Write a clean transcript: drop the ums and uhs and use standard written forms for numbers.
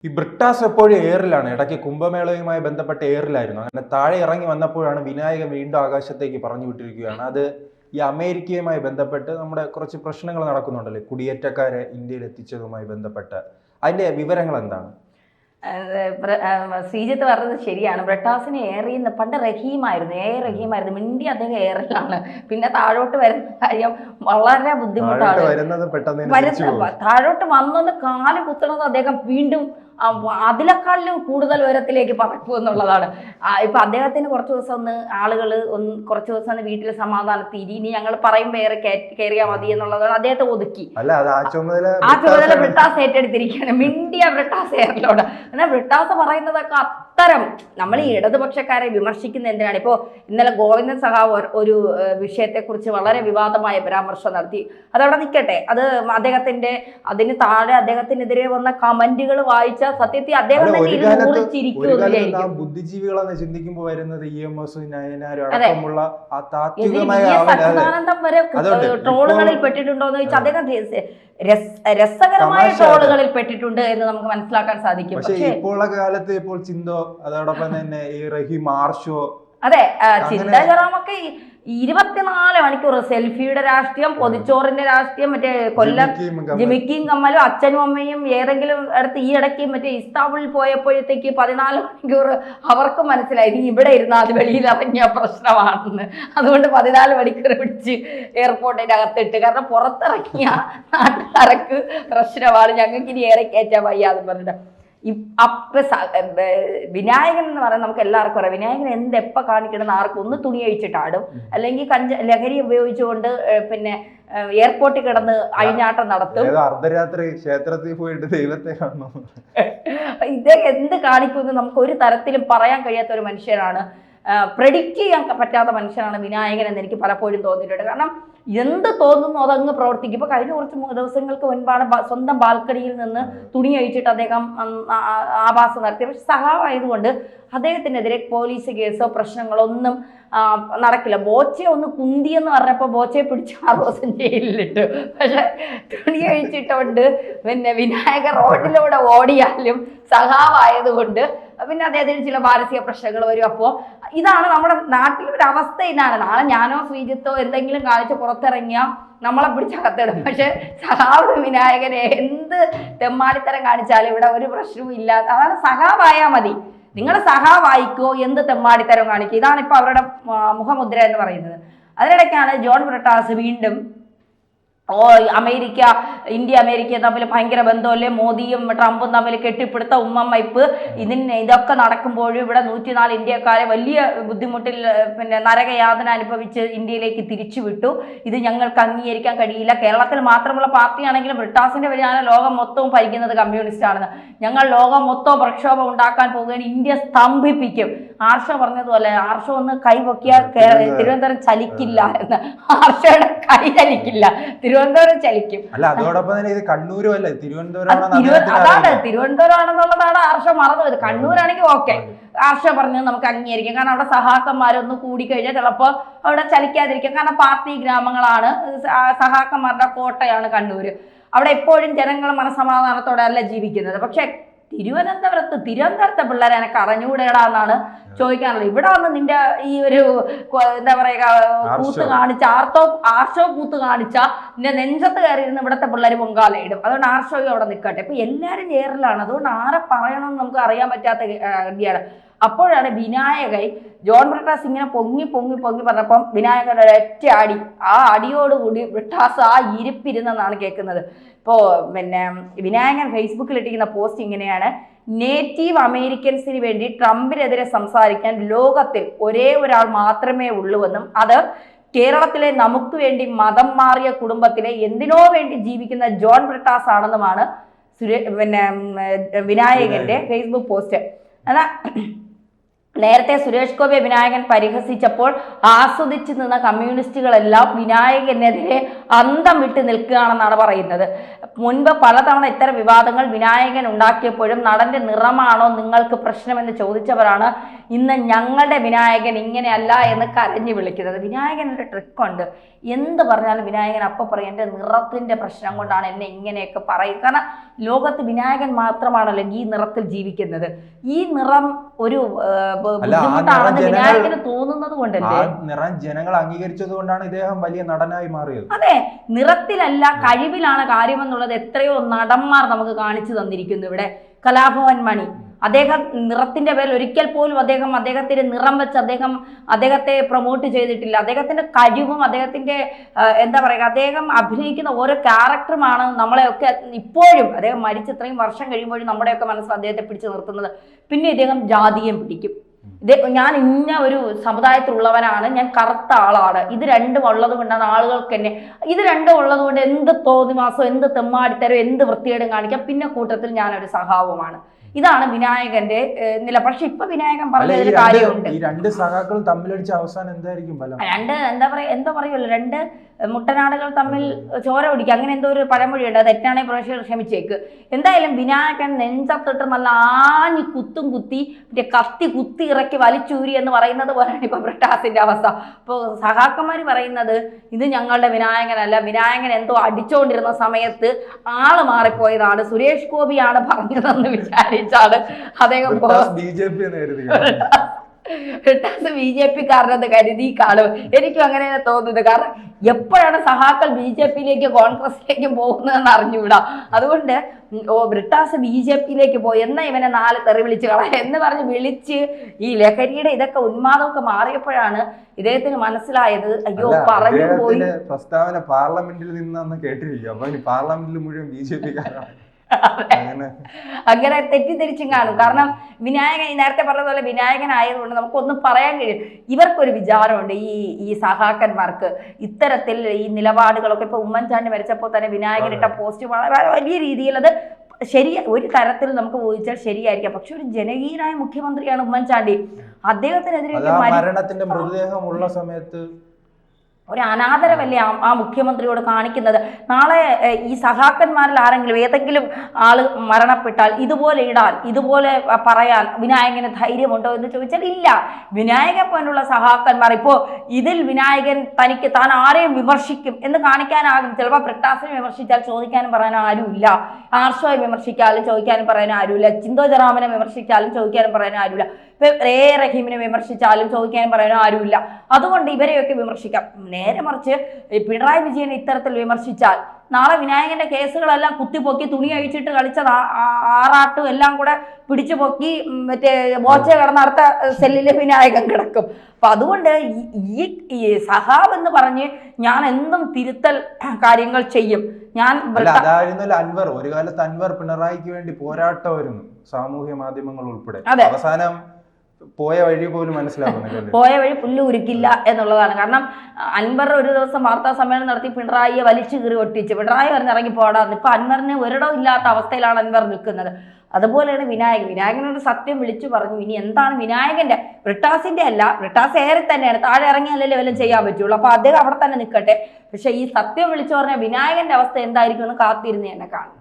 ഈ ബ്രിട്ടാസ് എപ്പോഴും എയറിലാണ്. ഇടയ്ക്ക് കുംഭമേളയുമായി ബന്ധപ്പെട്ട എയറിലായിരുന്നു. അങ്ങനെ താഴെ ഇറങ്ങി വന്നപ്പോഴാണ് വിനായകൻ വീണ്ടും ആകാശത്തേക്ക് പറഞ്ഞു വിട്ടിരിക്കുകയാണ്. അത് ഈ അമേരിക്കയുമായി ബന്ധപ്പെട്ട് നമ്മുടെ കുറച്ച് പ്രശ്നങ്ങൾ നടക്കുന്നുണ്ടല്ലോ, കുടിയേറ്റക്കാരെ ഇന്ത്യയിൽ എത്തിച്ചതുമായി ബന്ധപ്പെട്ട്. അതിന്റെ വിവരങ്ങൾ എന്താണ്? ശ്രീജിത്ത് പറഞ്ഞത് ശരിയാണ്. ബ്രിട്ടാസിന് എയറിന്ന് പണ്ട് റഹീമായിരുന്നു. മിണ്ടി അദ്ദേഹം എയറിലാണ്. പിന്നെ താഴോട്ട് വരുന്ന കാര്യം വളരെ ബുദ്ധിമുട്ടാണ്. താഴോട്ട് വന്നത് കാല് കുത്തുന്നത് അദ്ദേഹം വീണ്ടും അതിനേക്കാളിലും കൂടുതൽ ഉയരത്തിലേക്ക് പറക്കും എന്നുള്ളതാണ്. ഇപ്പൊ അദ്ദേഹത്തിന് കുറച്ച് ദിവസം കുറച്ച് ദിവസം ഒന്ന് വീട്ടിൽ സമാധാനത്തിൽ ഇനി ഞങ്ങൾ പറയും വേറെ കയറിയാൽ മതി എന്നുള്ളതാണ്. അദ്ദേഹത്തെ ഒതുക്കി ആ ചുമതല ബ്രിട്ടാസ് ഏറ്റെടുത്തിരിക്കുകയാണ്. മിണ്ടിയ ബ്രിട്ടാസ് എയറിലോട്. എന്നാൽ ബ്രിട്ടാസ് പറയുന്നതൊക്കെ അത്തരം നമ്മൾ ഈ ഇടതുപക്ഷക്കാരെ വിമർശിക്കുന്ന എന്തിനാണ്? ഇപ്പോൾ ഇന്നലെ ഗോവിന്ദൻ സഖാവ് ഒരു വിഷയത്തെക്കുറിച്ച് വളരെ വിവാദമായ പരാമർശം നടത്തി. അതവിടെ നിൽക്കട്ടെ. അത് അതിന് താഴെ അദ്ദേഹത്തിനെതിരെ വന്ന കമന്റുകൾ വായിച്ച സത്യത്തിൽ അദ്ദേഹം ബുദ്ധിജീവികളെന്ന് ചിന്തിക്കുമ്പോൾ വരുന്നത് സച്ചിദാനന്ദം വരെ ട്രോളുകളിൽ പെട്ടിട്ടുണ്ടോ എന്ന് ചോദിച്ചാൽ അദ്ദേഹം രസകരമായ ട്രോളുകളിൽ പെട്ടിട്ടുണ്ട് എന്ന് നമുക്ക് മനസ്സിലാക്കാൻ സാധിക്കും. പക്ഷേ ഇപ്പോഴുള്ള കാലത്ത് ഇപ്പോൾ ചിന്തോ അതോടൊപ്പം തന്നെ ഈ റഹീം ആർഷോ, അതെ, ചിന്ത ജെറോമൊക്കെ 24 മണിക്കൂർ സെൽഫിയുടെ രാഷ്ട്രീയം, പൊതിച്ചോറിന്റെ രാഷ്ട്രീയം, മറ്റേ കൊല്ലം ജിമിക്കിയും കമ്മലും അച്ഛനും അമ്മയും ഏതെങ്കിലും അടുത്ത് ഈ ഇടയ്ക്ക് മറ്റേ ഇസ്താംബുളിൽ പോയപ്പോഴത്തേക്ക് 14 മണിക്കൂർ അവർക്ക് മനസ്സിലായി നീ ഇവിടെ ഇരുന്നാൽ അത് വെളിയിൽ ഇറങ്ങിയ പ്രശ്നമാണെന്ന്. അതുകൊണ്ട് 14 മണിക്കൂർ പിടിച്ച് എയർപോർട്ടിന്റെ അകത്തിട്ട്, കാരണം പുറത്തിറങ്ങിയ നാട്ടുകാർക്ക് പ്രശ്നമാണ്, ഞങ്ങൾക്ക് ഇനി ഏറെ കയറ്റാൻ വയ്യാന്ന് പറഞ്ഞിട്ട്. വിനായകൻ എന്ന് പറയുന്നത് നമുക്ക് എല്ലാവർക്കും അറിയാം. വിനായകൻ എപ്പം കാണിക്കണമെന്ന് ആർക്കും ഒന്ന് തുണി അഴിച്ചിട്ടാടും, അല്ലെങ്കിൽ ലഹരി ഉപയോഗിച്ചുകൊണ്ട് പിന്നെ എയർപോർട്ടിൽ കിടന്ന് അഴിഞ്ഞാട്ടം നടത്തും. അർദ്ധരാത്രി ക്ഷേത്രത്തിൽ പോയിട്ട് ദൈവത്തെ കാണണം. ഇദ്ദേഹം എന്ത് കാണിക്കുമെന്ന് നമുക്ക് ഒരു തരത്തിലും പറയാൻ കഴിയാത്ത ഒരു മനുഷ്യനാണ്. പ്രെഡിക്റ്റ് ചെയ്യാൻ പറ്റാത്ത മനുഷ്യനാണ് വിനായകൻ എന്ന് എനിക്ക് പലപ്പോഴും തോന്നിയിട്ടുണ്ട്. കാരണം എന്ത് തോന്നുന്നു അതങ്ങ് പ്രവർത്തിക്കും. ഇപ്പൊ കഴിഞ്ഞ കുറച്ച് ദിവസങ്ങൾക്ക് മുൻപാണ് സ്വന്തം ബാൽക്കണിയിൽ നിന്ന് തുണി അഴിച്ചിട്ട് അദ്ദേഹം ആഭാസം നടത്തി. പക്ഷെ സഹാവായതുകൊണ്ട് അദ്ദേഹത്തിനെതിരെ പോലീസ് കേസോ പ്രശ്നങ്ങളോ ഒന്നും നടക്കില്ല. ബോച്ചെ ഒന്ന് കുന്തിയെന്ന് പറഞ്ഞപ്പോൾ ബോച്ചയെ പിടിച്ച് 6 ദിവസം ജയിലിലിട്ടു. പക്ഷെ തുണി അഴിച്ചിട്ടുണ്ട് പിന്നെ വിനായകർ റോഡിലൂടെ ഓടിയാലും സഹാവായതുകൊണ്ട് പിന്നെ അദ്ദേഹത്തിന് ചില മാനസിക പ്രശ്നങ്ങൾ വരും. അപ്പോൾ ഇതാണ് നമ്മുടെ നാട്ടിലൊരു അവസ്ഥ. ഇതാണ് നാളെ ഞാനോ ശ്രീജിത്തോ എന്തെങ്കിലും കാണിച്ച് പുറത്തിറങ്ങിയാൽ നമ്മളെ പിടിച്ചകത്തിടും. പക്ഷെ സഹാവ് വിനായകനെ എന്ത് തെമ്മാടിത്തരം കാണിച്ചാലും ഇവിടെ ഒരു പ്രശ്നവും ഇല്ല. അതാണ് സഹാവായാൽ മതി. നിങ്ങൾ സഹാവായിക്കോ, എന്ത് തെമ്മാടിത്തരം കാണിക്കുക. ഇതാണ് ഇപ്പൊ അവരുടെ മുഖമുദ്ര എന്ന് പറയുന്നത്. അതിനിടയ്ക്കാണ് ജോൺ ബ്രിട്ടാസ് വീണ്ടും ഇന്ത്യ അമേരിക്ക തമ്മിൽ ഭയങ്കര ബന്ധമല്ലേ, മോദിയും ട്രംപും തമ്മിൽ കെട്ടിപ്പിടുത്ത ഉമ്മമ്മയ്പ്പ്, ഇതൊക്കെ നടക്കുമ്പോഴും ഇവിടെ 104 ഇന്ത്യക്കാരെ വലിയ ബുദ്ധിമുട്ടിൽ പിന്നെ നരകയാതന അനുഭവിച്ച് ഇന്ത്യയിലേക്ക് തിരിച്ചു വിട്ടു. ഇത് ഞങ്ങൾക്ക് അംഗീകരിക്കാൻ കഴിയില്ല. കേരളത്തിൽ മാത്രമുള്ള പാർട്ടിയാണെങ്കിലും ബ്രിട്ടാസിന്റെ വഴിയാണ് ലോകം മൊത്തവും ഭരിക്കുന്നത് കമ്മ്യൂണിസ്റ്റ് ആണെന്ന്. ഞങ്ങൾ ലോകം മൊത്തവും പ്രക്ഷോഭം ഉണ്ടാക്കാൻ പോകുകയാണ്, ഇന്ത്യ സ്തംഭിപ്പിക്കും. ആർഷോ പറഞ്ഞതുപോലെ ആർഷോ ഒന്ന് കൈ പൊക്കിയാൽ തിരുവനന്തപുരം ചലിക്കില്ല എന്ന്. ആർഷോയുടെ കൈ ചലിക്കില്ല, തിരുവനന്തപുരം ചലിക്കും. അല്ല, അതോടൊപ്പം തന്നെ ഇത് കണ്ണൂരും അല്ലേ, അതാണ് തിരുവനന്തപുരം ആണെന്നുള്ളതാണ് ആർഷോ മറന്നുപോയത്. കണ്ണൂരാണെങ്കിൽ ഓക്കെ, ആർഷോ പറഞ്ഞത് നമുക്ക് അംഗീകരിക്കാം. കാരണം അവിടെ സഹാക്കന്മാരൊന്ന് കൂടിക്കഴിഞ്ഞാൽ ചിലപ്പോൾ അവിടെ ചലിക്കാതിരിക്കാം. കാരണം പാർട്ടി ഗ്രാമങ്ങളാണ്, സഹാക്കന്മാരുടെ കോട്ടയാണ് കണ്ണൂര്. അവിടെ എപ്പോഴും ജനങ്ങൾ മനസമാധാനത്തോടെ അല്ല ജീവിക്കുന്നത്. പക്ഷെ തിരുവനന്തപുരത്തെ പിള്ളേരെ എനിക്ക് അറിഞ്ഞുകൂടെടാന്നാണ് ചോദിക്കാനുള്ളത്. ഇവിടെ വന്ന് നിന്റെ ഈ ഒരു എന്താ പറയുക കൂത്ത് കാണിച്ച ആർഷോ കൂത്ത് കാണിച്ച നിന്റെ നെഞ്ചത്ത് കയറിയിരുന്ന് ഇവിടുത്തെ പിള്ളേർ പൊങ്കാലയിടും. അതുകൊണ്ട് ആർഷോയും അവിടെ നിൽക്കട്ടെ. ഇപ്പൊ എല്ലാവരും എയറിലാണ്. അതുകൊണ്ട് ആരെ പറയണമെന്ന് നമുക്ക് അറിയാൻ പറ്റാത്ത ഗതിയാണ്. അപ്പോഴാണ് വിനായകൻ ജോൺ ബ്രിട്ടാസ് ഇങ്ങനെ പൊങ്ങി പറഞ്ഞപ്പം വിനായകൻ ഒരൊറ്റ അടി, ആ അടിയോടുകൂടി ബ്രിട്ടാസ് ആ ഇരിപ്പിരുന്നെന്നാണ് കേൾക്കുന്നത്. ഇപ്പോൾ പിന്നെ വിനായകൻ ഫേസ്ബുക്കിൽ ഇട്ടിരിക്കുന്ന പോസ്റ്റ് ഇങ്ങനെയാണ്: നേറ്റീവ് അമേരിക്കൻസിന് വേണ്ടി ട്രംപിനെതിരെ സംസാരിക്കാൻ ലോകത്തിൽ ഒരേ ഒരാൾ മാത്രമേ ഉള്ളൂവെന്നും അത് കേരളത്തിലെ നമുക്ക് വേണ്ടി മതം മാറിയ കുടുംബത്തിലെ എന്തിനോ വേണ്ടി ജീവിക്കുന്ന ജോൺ ബ്രിട്ടാസ് ആണെന്നുമാണ് വിനായകന്റെ ഫേസ്ബുക്ക് പോസ്റ്റ്. എന്നാൽ നേരത്തെ സുരേഷ് ഗോപിയെ വിനായകൻ പരിഹസിച്ചപ്പോൾ ആസ്വദിച്ചു നിന്ന കമ്മ്യൂണിസ്റ്റുകളെല്ലാം വിനായകനെതിരെ അന്തം വിട്ട് നിൽക്കുകയാണെന്നാണ് പറയുന്നത്. മുൻപ് പലതവണ ഇത്തരം വിവാദങ്ങൾ വിനായകൻ ഉണ്ടാക്കിയപ്പോഴും നടന്റെ നിറമാണോ നിങ്ങൾക്ക് പ്രശ്നമെന്ന് ചോദിച്ചവരാണ് ഇന്ന് ഞങ്ങളുടെ വിനായകൻ ഇങ്ങനെയല്ല എന്ന് കരഞ്ഞു വിളിക്കുന്നത്. വിനായകനൊരു ട്രിക്കുണ്ട്, എന്ത് പറഞ്ഞാലും വിനായകൻ അപ്പം പറയും എൻ്റെ നിറത്തിന്റെ പ്രശ്നം കൊണ്ടാണ് എന്നെ ഇങ്ങനെയൊക്കെ പറയും. കാരണം ലോകത്ത് വിനായകൻ മാത്രമാണല്ലോ ഈ നിറത്തിൽ ജീവിക്കുന്നത്. ഈ നിറം ഒരു ബുദ്ധിമുട്ടാണെന്ന് വിനായകന് തോന്നുന്നത് കൊണ്ടല്ലേ നിറം ജനങ്ങൾ അംഗീകരിച്ചത് കൊണ്ടാണ് ഇദ്ദേഹം വലിയ നടനായി മാറിയത്. അതെ, നിറത്തിലല്ല കഴിവിലാണ് കാര്യമെന്നുള്ളത് എത്രയോ നടന്മാർ നമുക്ക് കാണിച്ചു തന്നിരിക്കുന്നു. ഇവിടെ കലാഭവൻ മണി, അദ്ദേഹം നിറത്തിന്റെ പേരിൽ ഒരിക്കൽ പോലും അദ്ദേഹത്തിന്റെ നിറം വെച്ച് അദ്ദേഹത്തെ പ്രൊമോട്ട് ചെയ്തിട്ടില്ല. അദ്ദേഹത്തിന്റെ കഴിവും അദ്ദേഹത്തിന്റെ എന്താ പറയുക, അദ്ദേഹം അഭിനയിക്കുന്ന ഓരോ ക്യാരക്ടറുമാണ് നമ്മളെയൊക്കെ ഇപ്പോഴും അദ്ദേഹം മരിച്ച് ഇത്രയും വർഷം കഴിയുമ്പോഴും നമ്മുടെയൊക്കെ മനസ്സിൽ അദ്ദേഹത്തെ പിടിച്ചു നിർത്തുന്നത്. പിന്നെ ഇദ്ദേഹം ജാതിയും പിടിക്കും. ഞാൻ ഇന്ന ഒരു സമുദായത്തിലുള്ളവനാണ്, ഞാൻ കറുത്ത ആളാണ്, ഇത് രണ്ടും ഉള്ളത് കൊണ്ടാണ് ആളുകൾക്ക് എന്നെ, ഇത് രണ്ടും ഉള്ളത് കൊണ്ട് എന്ത് തോന്നിവാസോ എന്ത് തെമ്മാടിത്തരോ എന്ത് വൃത്തികേടും കാണിക്കാം, പിന്നെ കൂട്ടത്തിൽ ഞാനൊരു സഹാവുമാണ്. ഇതാണ് വിനായകന്റെ നില. പക്ഷെ ഇപ്പൊ വിനായകൻ പറഞ്ഞൊരു കാര്യമുണ്ട്, ഈ രണ്ട് സഖാക്കളും തമ്മിലടിച്ച അവസാനം എന്തായിരിക്കും ഫലം? എന്താ പറയുമല്ലോ, രണ്ട് മുട്ടനാടുകൾ തമ്മിൽ ചോര പിടിക്കുക, അങ്ങനെ എന്തോ ഒരു പഴമൊഴിയുണ്ട്. അത് തെറ്റാണെങ്കിൽ പ്രേക്ഷകർ ക്ഷമിച്ചേക്ക്. എന്തായാലും വിനായകൻ നെഞ്ചത്തിട്ട് നല്ല ആഞ്ഞി കുത്തി മറ്റേ കത്തി കുത്തി ഇറക്കി വലിച്ചൂരി എന്ന് പറയുന്നത് പോലെയാണ് ഇപ്പൊ ബ്രിട്ടാസിന്റെ അവസ്ഥ. ഇപ്പോൾ സഹാക്കന്മാർ പറയുന്നത് ഇത് ഞങ്ങളുടെ വിനായകനല്ല, വിനായകൻ എന്തോ അടിച്ചുകൊണ്ടിരുന്ന സമയത്ത് ആള് മാറിപ്പോയതാണ്, സുരേഷ് ഗോപിയാണ് പറഞ്ഞതെന്ന് വിചാരിച്ചാണ് അദ്ദേഹം BJP-കാരനെന്ന് കരുതി കാണും. എനിക്കും അങ്ങനെ തോന്നുന്നത്. കാരണം എപ്പോഴാണ് സഹാക്കൾ BJP-യിലേക്ക് കോൺഗ്രസിലേക്കും പോകുന്നതെന്ന് അറിഞ്ഞുകൂടാ. അതുകൊണ്ട് ബ്രിട്ടാസ് BJP-യിലേക്ക് പോയി, എന്നാ ഇവനെ 4 തെറി വിളിച്ച് കളയാം എന്ന് പറഞ്ഞ് വിളിച്ച് ഈ ലഹരിയുടെ ഇതൊക്കെ ഉന്മാദമൊക്കെ മാറിയപ്പോഴാണ് ഇദ്ദേഹത്തിന് മനസ്സിലായത്, അയ്യോ പറഞ്ഞു പോയി. പ്രസ്താവന പാർലമെന്റിൽ നിന്നാന്ന് കേട്ടിരിക്കും. അപ്പൊ പാർലമെന്റിൽ മുഴുവൻ BJP-കാരാണ്. അങ്ങനെ തെറ്റിദ്ധരിച്ചും കാണും. കാരണം വിനായകൻ നേരത്തെ പറഞ്ഞ പോലെ വിനായകനായതുകൊണ്ട് നമുക്കൊന്നും പറയാൻ കഴിയും. ഇവർക്കൊരു വിചാരമുണ്ട്, ഈ സഹാക്കന്മാർക്ക് ഇത്തരത്തിൽ ഈ നിലപാടുകളൊക്കെ. ഇപ്പൊ ഉമ്മൻചാണ്ടി മരിച്ചപ്പോൾ തന്നെ വിനായകൻ ഇട്ട പോസ്റ്റ് വലിയ രീതിയിൽ അത് ശരി, ഒരു തരത്തിൽ നമുക്ക് ഊഹിച്ചാൽ ശരിയായിരിക്കാം. പക്ഷെ ഒരു ജനകീയനായ മുഖ്യമന്ത്രിയാണ് ഉമ്മൻചാണ്ടി. അദ്ദേഹത്തിനെതിരെ മരണത്തിന്റെ മൃതദേഹം ഉള്ള സമയത്ത് ഒരു അനാദരവല്ലേ ആ മുഖ്യമന്ത്രിയോട് കാണിക്കുന്നത്. നാളെ ഈ സഹാക്കന്മാരിൽ ആരെങ്കിലും ഏതെങ്കിലും ആള് മരണപ്പെട്ടാൽ ഇതുപോലെ ഇടാൻ, ഇതുപോലെ പറയാൻ വിനായകന് ധൈര്യമുണ്ടോ എന്ന് ചോദിച്ചാൽ ഇല്ല. വിനായകൻ പോലുള്ള സഹാക്കന്മാർ ഇപ്പോൾ ഇതിൽ വിനായകൻ താൻ ആരെയും വിമർശിക്കും എന്ന് കാണിക്കാനാകും. ചിലപ്പോൾ ബ്രിട്ടാസിനെ വിമർശിച്ചാൽ ചോദിക്കാനും പറയാനും ആരുമില്ല, ആർഷോയെ വിമർശിക്കാനും ചോദിക്കാനും പറയാനും ആരുമില്ല, ചിന്തോ ജറാമിനെ വിമർശിച്ചാലും ചോദിക്കാനും പറയാനും ആരുമില്ല, റഹീമിനെ വിമർശിച്ചാലും ചോദിക്കാനും പറയാനും ആരുമില്ല. അതുകൊണ്ട് ഇവരെയൊക്കെ വിമർശിക്കാം. നേരെ മറിച്ച് പിണറായി വിജയനെ ഇത്തരത്തിൽ വിമർശിച്ചാൽ നാളെ വിനായകന്റെ കേസുകളെല്ലാം കുത്തിപ്പൊക്കി തുണി അഴിച്ചിട്ട് കളിച്ചത് ആറാട്ടും എല്ലാം കൂടെ പിടിച്ചു പൊക്കി മറ്റേ ബോച്ച കിടന്ന അടുത്ത സെല്ലില് വിനായകൻ കിടക്കും. അപ്പൊ അതുകൊണ്ട് ഈ സഹാബ് എന്ന് പറഞ്ഞ് ഞാൻ എന്തും തിരുത്തൽ കാര്യങ്ങൾ ചെയ്യും. അതായിരുന്നല്ലോ അൻവർ. ഒരു കാലത്ത് അൻവർ പിണറായിക്ക് വേണ്ടി പോരാട്ടമായിരുന്നു, സാമൂഹ്യ മാധ്യമങ്ങൾ ഉൾപ്പെടെ. അവസാനം പോയ വഴി പോലും മനസ്സിലാവുന്നില്ല, പോയ വഴി പുല്ല് ഉരുക്കില്ല എന്നുള്ളതാണ്. കാരണം അൻവർ ഒരു ദിവസം വാർത്താ സമ്മേളനം നടത്തി പിണറായിയെ വലിച്ചു കീറി ഒട്ടിച്ച് പിണറായി പറഞ്ഞ് ഇറങ്ങി പോടാന്ന്. ഇപ്പൊ അൻവറിന് ഒരിടവും ഇല്ലാത്ത അവസ്ഥയിലാണ് അൻവർ നിൽക്കുന്നത്. അതുപോലെയാണ് വിനായകനോട് സത്യം വിളിച്ചു പറഞ്ഞു. ഇനി എന്താണ് വിനായകന്റെ, ബ്രിട്ടാസിന്റെ അല്ല, ബ്രിട്ടാസ് ഏറെ തന്നെയാണ്, താഴെ ഇറങ്ങിയാലല്ലേ വല്ലതും ചെയ്യാൻ പറ്റുള്ളൂ. അപ്പൊ അദ്ദേഹം അവിടെ തന്നെ നിൽക്കട്ടെ. പക്ഷെ ഈ സത്യം വിളിച്ചു പറഞ്ഞ വിനായകന്റെ അവസ്ഥ എന്തായിരിക്കും എന്ന് കാത്തിരുന്ന് തന്നെ കാണും.